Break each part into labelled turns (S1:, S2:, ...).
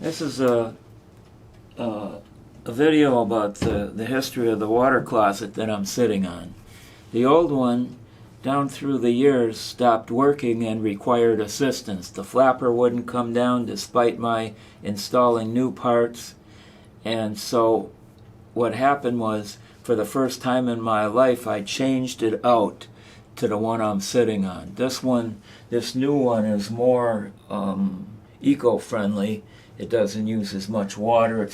S1: This is a video about the history of the water closet that I'm sitting on. The old one, down through the years, stopped working and required assistance. The flapper wouldn't come down despite my installing new parts. And so what happened was, for the first time in my life, I changed it out to the one I'm sitting on. This new one is more eco-friendly. It doesn't use as much water.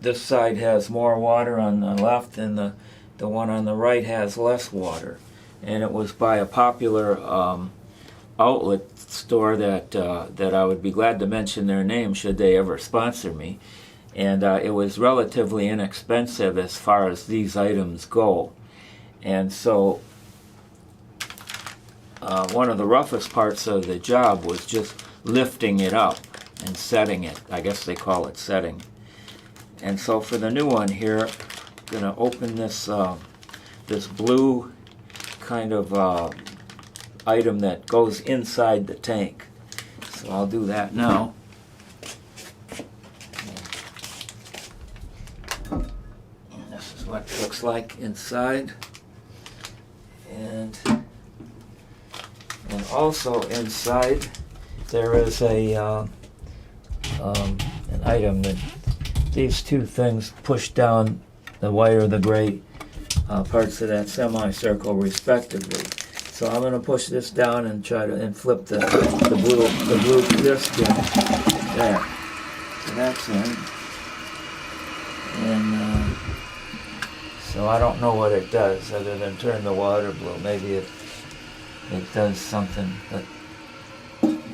S1: This side has more water on the left, and the one on the right has less water. And it was by a popular outlet store that I would be glad to mention their name should they ever sponsor me. And it was relatively inexpensive as far as these items go. And so one of the roughest parts of the job was just lifting it up and setting it. I guess they call it setting. And so for the new one here, I'm going to open this this blue kind of item that goes inside the tank. So I'll do that now. And this is what it looks like inside. And also inside there is an item that these two things push down the white or the gray parts of that semicircle respectively. So I'm going to push this down and try to flip the blue disc in there. So that's in. And so I don't know what it does other than turn the water blue. Maybe it does something, but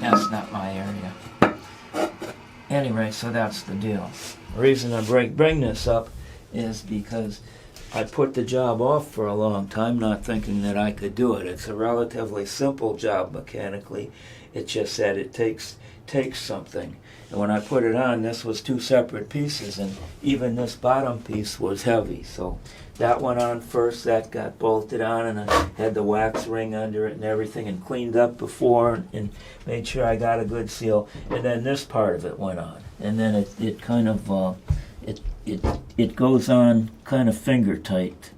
S1: that's not my area. Anyway, so that's the deal. The reason I bring this up is because I put the job off for a long time, not thinking that I could do it. It's a relatively simple job mechanically. It's just that it takes something. And when I put it on, this was two separate pieces, and even this bottom piece was heavy. So that went on first, that got bolted on, and I had the wax ring under it and everything, and cleaned up before and made sure I got a good seal. And then this part of it went on. And then it kind of, it goes on kind of finger tight.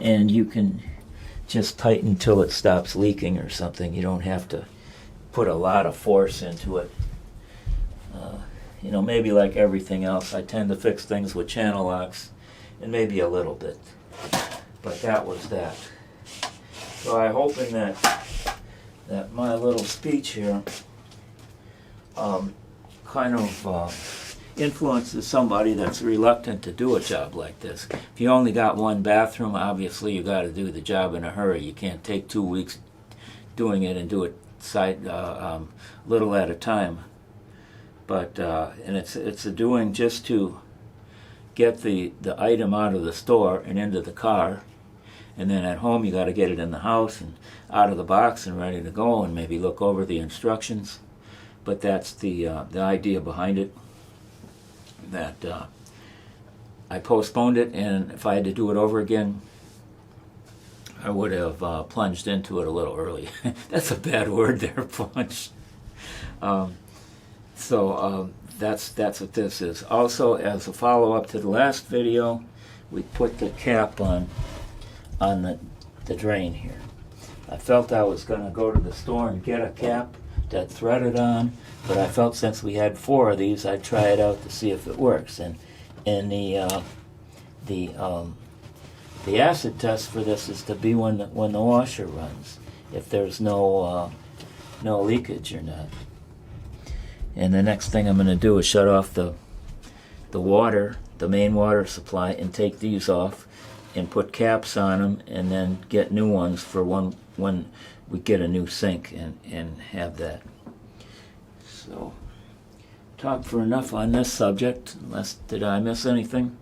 S1: And you can just tighten until it stops leaking or something. You don't have to put a lot of force into it. Maybe like everything else, I tend to fix things with channel locks, and maybe a little bit. But that was that. So I'm hoping that my little speech here kind of influences somebody that's reluctant to do a job like this. If you only got one bathroom, obviously you got to do the job in a hurry. You can't take 2 weeks doing it and do it little at a time. But and it's a doing just to get the item out of the store and into the car, and then at home you got to get it in the house and out of the box and ready to go, and maybe look over the instructions. But that's the idea behind it. That I postponed it, and if I had to do it over again, I would have plunged into it a little early. That's a bad word there, plunge. So that's what this is. Also, as a follow-up to the last video, we put the cap on the drain here. I felt I was going to go to the store and get a cap that threaded on, but I felt since we had 4 of these, I'd try it out to see if it works. And the acid test for this is to be when the washer runs, if there's no leakage or not. And the next thing I'm going to do is shut off the water, the main water supply, and take these off and put caps on them, and then get new ones for when we get a new sink and have that. So, talked for enough on this subject, unless did I miss anything?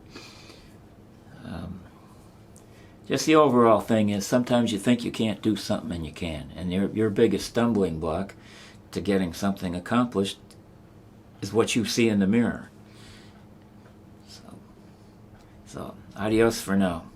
S1: Just the overall thing is sometimes you think you can't do something and you can, and your biggest stumbling block to getting something accomplished is what you see in the mirror. So adios for now.